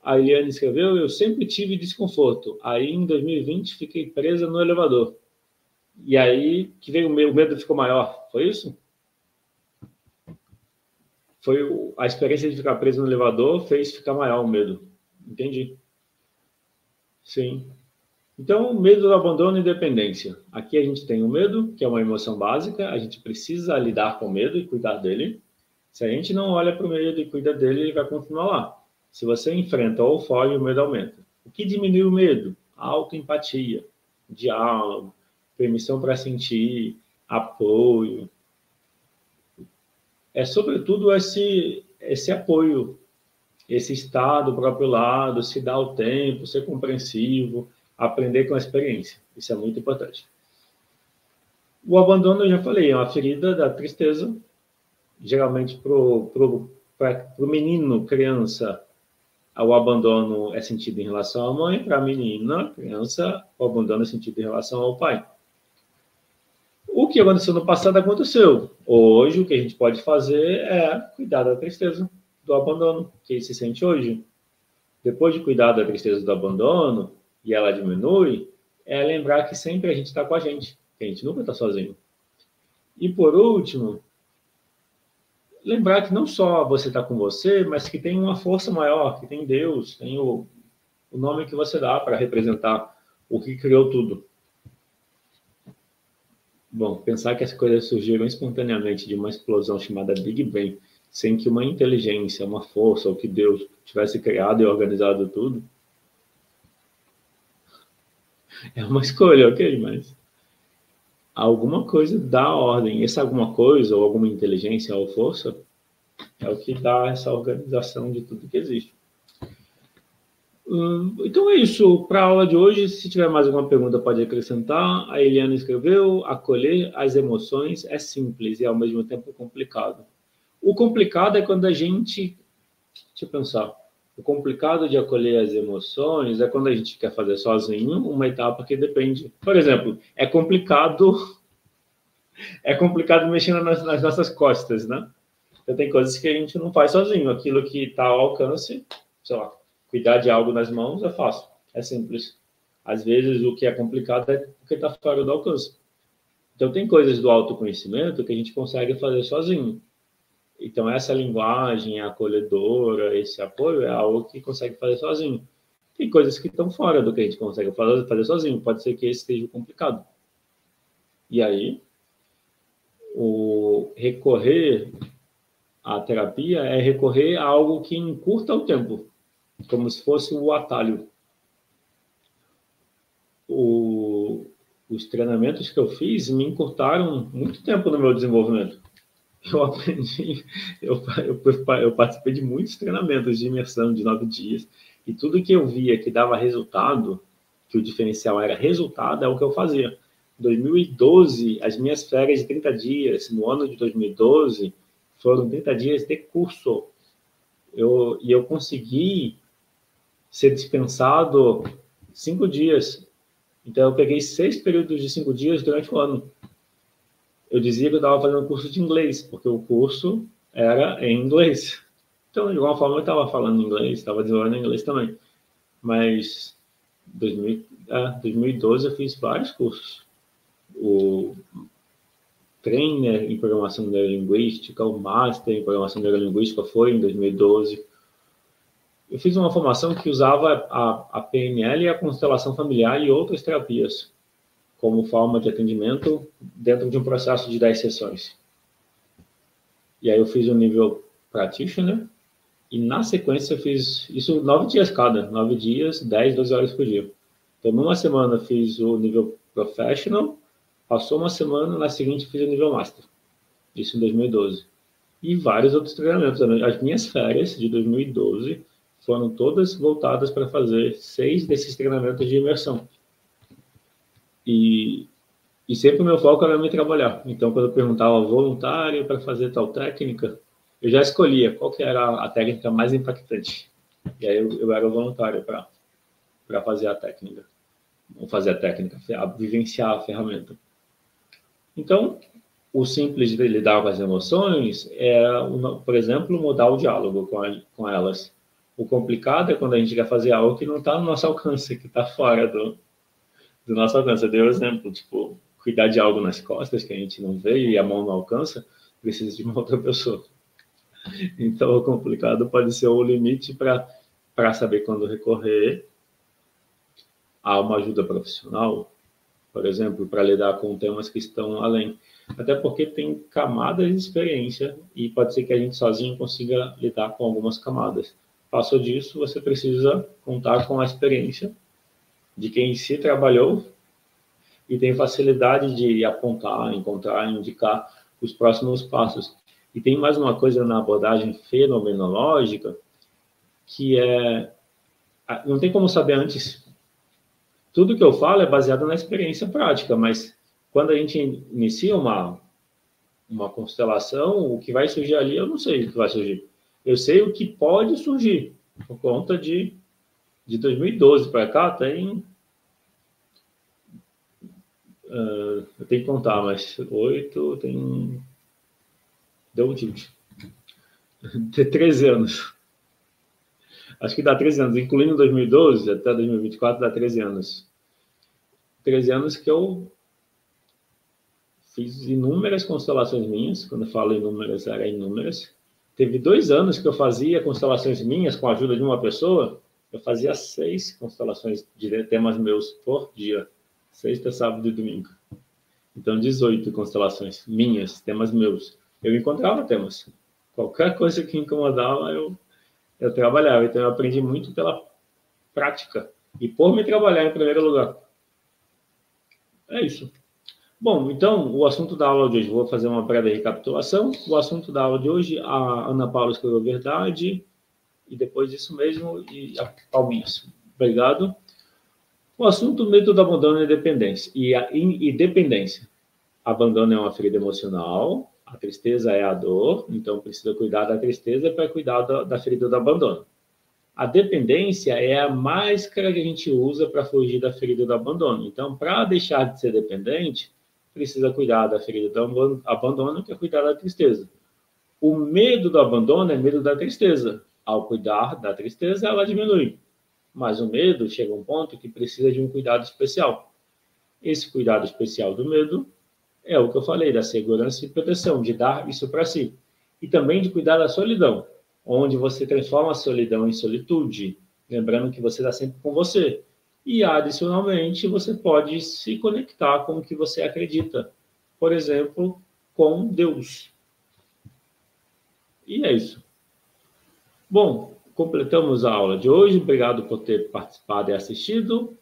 A Eliane escreveu, eu sempre tive desconforto. Aí, em 2020, fiquei presa no elevador. E aí que veio o medo ficou maior. Foi isso? Foi a experiência de ficar preso no elevador fez ficar maior o medo. Entendi. Sim. Então, medo do abandono e dependência. Aqui a gente tem o medo, que é uma emoção básica, a gente precisa lidar com o medo e cuidar dele. Se a gente não olha para o medo e cuida dele, ele vai continuar lá. Se você enfrenta ou foge, o medo aumenta. O que diminui o medo? Autoempatia, diálogo, permissão para sentir, apoio. É sobretudo esse apoio, esse estar do próprio lado, se dar o tempo, ser compreensivo, aprender com a experiência. Isso é muito importante. O abandono, eu já falei, é uma ferida da tristeza. Geralmente, para o menino, criança, o abandono é sentido em relação à mãe. Para a menina, criança, o abandono é sentido em relação ao pai. O que aconteceu no passado aconteceu. Hoje, o que a gente pode fazer é cuidar da tristeza, do abandono que ele se sente hoje. Depois de cuidar da tristeza do abandono, e ela diminui, é lembrar que sempre a gente está com a gente, que a gente nunca está sozinho. E por último, lembrar que não só você está com você, mas que tem uma força maior, que tem Deus, tem o nome que você dá para representar o que criou tudo. Bom, pensar que as coisas surgiram espontaneamente de uma explosão chamada Big Bang, sem que uma inteligência, uma força, ou que Deus tivesse criado e organizado tudo, é uma escolha, ok? Mas alguma coisa dá ordem. Essa alguma coisa, ou alguma inteligência, ou força, é o que dá essa organização de tudo que existe. Então é isso para a aula de hoje. Se tiver mais alguma pergunta, pode acrescentar. A Eliana escreveu: acolher as emoções é simples e ao mesmo tempo complicado. O complicado é quando a gente... Deixa eu pensar. O complicado de acolher as emoções é quando a gente quer fazer sozinho uma etapa que depende. Por exemplo, é complicado mexendo nas nossas costas, né? Então tem coisas que a gente não faz sozinho. Aquilo que está ao alcance, sei lá, cuidar de algo nas mãos é fácil, é simples. Às vezes o que é complicado é o que está fora do alcance. Então tem coisas do autoconhecimento que a gente consegue fazer sozinho. Então essa linguagem acolhedora, esse apoio é algo que consegue fazer sozinho. Tem coisas que estão fora do que a gente consegue fazer sozinho. Pode ser que esse esteja complicado. E aí, o recorrer à terapia é recorrer a algo que encurta o tempo, como se fosse o atalho. Os treinamentos que eu fiz me encurtaram muito tempo no meu desenvolvimento. Eu aprendi, eu participei de muitos treinamentos de imersão de 9 dias, e tudo que eu via que dava resultado, que o diferencial era resultado, é o que eu fazia. Em 2012, as minhas férias de 30 dias, no ano de 2012, foram 30 dias de curso. E eu consegui ser dispensado 5 dias. Então, eu peguei 6 períodos de 5 dias durante o ano. Eu dizia que eu estava fazendo curso de inglês, porque o curso era em inglês. Então, de alguma forma, eu estava falando inglês, estava desenvolvendo inglês também. Mas, em 2012, eu fiz vários cursos. O trainer em programação neurolinguística, o master em programação neurolinguística foi em 2012. Eu fiz uma formação que usava a PNL e a constelação familiar e outras terapias como forma de atendimento dentro de um processo de 10 sessões. E aí eu fiz o nível practitioner e na sequência eu fiz isso 9 dias cada, 9 dias, 10, 12 horas por dia. Então, numa semana eu fiz o nível professional, passou uma semana, na seguinte fiz o nível master. Isso em 2012. E vários outros treinamentos. As minhas férias de 2012 foram todas voltadas para fazer 6 desses treinamentos de imersão. E sempre o meu foco era me trabalhar. Então, quando eu perguntava ao voluntário para fazer tal técnica, eu já escolhia qual que era a técnica mais impactante. E aí eu era o voluntário para fazer a técnica. Não fazer a técnica, vivenciar a ferramenta. Então, o simples de lidar com as emoções é, por exemplo, mudar o diálogo com elas. O complicado é quando a gente quer fazer algo que não está no nosso alcance, que está fora do nosso alcance. Eu dei um exemplo, tipo, cuidar de algo nas costas que a gente não vê e a mão não alcança, precisa de uma outra pessoa. Então, o complicado pode ser o limite para saber quando recorrer a uma ajuda profissional, por exemplo, para lidar com temas que estão além. Até porque tem camadas de experiência e pode ser que a gente sozinho consiga lidar com algumas camadas. Passou disso, você precisa contar com a experiência de quem se trabalhou e tem facilidade de apontar, encontrar, indicar os próximos passos. E tem mais uma coisa na abordagem fenomenológica, que é, não tem como saber antes. Tudo que eu falo é baseado na experiência prática, mas quando a gente inicia uma constelação, o que vai surgir ali, eu não sei o que vai surgir. Eu sei o que pode surgir, por conta de 2012 para cá, tem... eu tenho que contar, mas 8, tem... Deu um tilt. Tem 13 anos. Acho que dá 13 anos, incluindo 2012 até 2024, dá 13 anos. 13 anos que eu fiz inúmeras constelações minhas. Quando eu falo inúmeras, era inúmeras. Teve 2 anos que eu fazia constelações minhas com a ajuda de uma pessoa. Eu fazia 6 constelações de temas meus por dia. Sexta, sábado e domingo. Então, 18 constelações minhas, temas meus. Eu encontrava temas. Qualquer coisa que incomodava, eu trabalhava. Então, eu aprendi muito pela prática. E por me trabalhar em primeiro lugar. É isso. Bom, então, o assunto da aula de hoje, vou fazer uma breve recapitulação. O assunto da aula de hoje, a Ana Paula escreveu verdade, e depois disso mesmo, e a palminhas. Obrigado. O assunto, método do abandono e dependência. E dependência. Abandono é uma ferida emocional, a tristeza é a dor, então precisa cuidar da tristeza para cuidar da ferida do abandono. A dependência é a máscara que a gente usa para fugir da ferida do abandono. Então, para deixar de ser dependente, precisa cuidar da ferida do abandono, que é cuidar da tristeza. O medo do abandono é medo da tristeza. Ao cuidar da tristeza, ela diminui. Mas o medo chega a um ponto que precisa de um cuidado especial. Esse cuidado especial do medo é o que eu falei, da segurança e proteção, de dar isso para si. E também de cuidar da solidão, onde você transforma a solidão em solitude, lembrando que você está sempre com você. E, adicionalmente, você pode se conectar com o que você acredita. Por exemplo, com Deus. E é isso. Bom, completamos a aula de hoje. Obrigado por ter participado e assistido.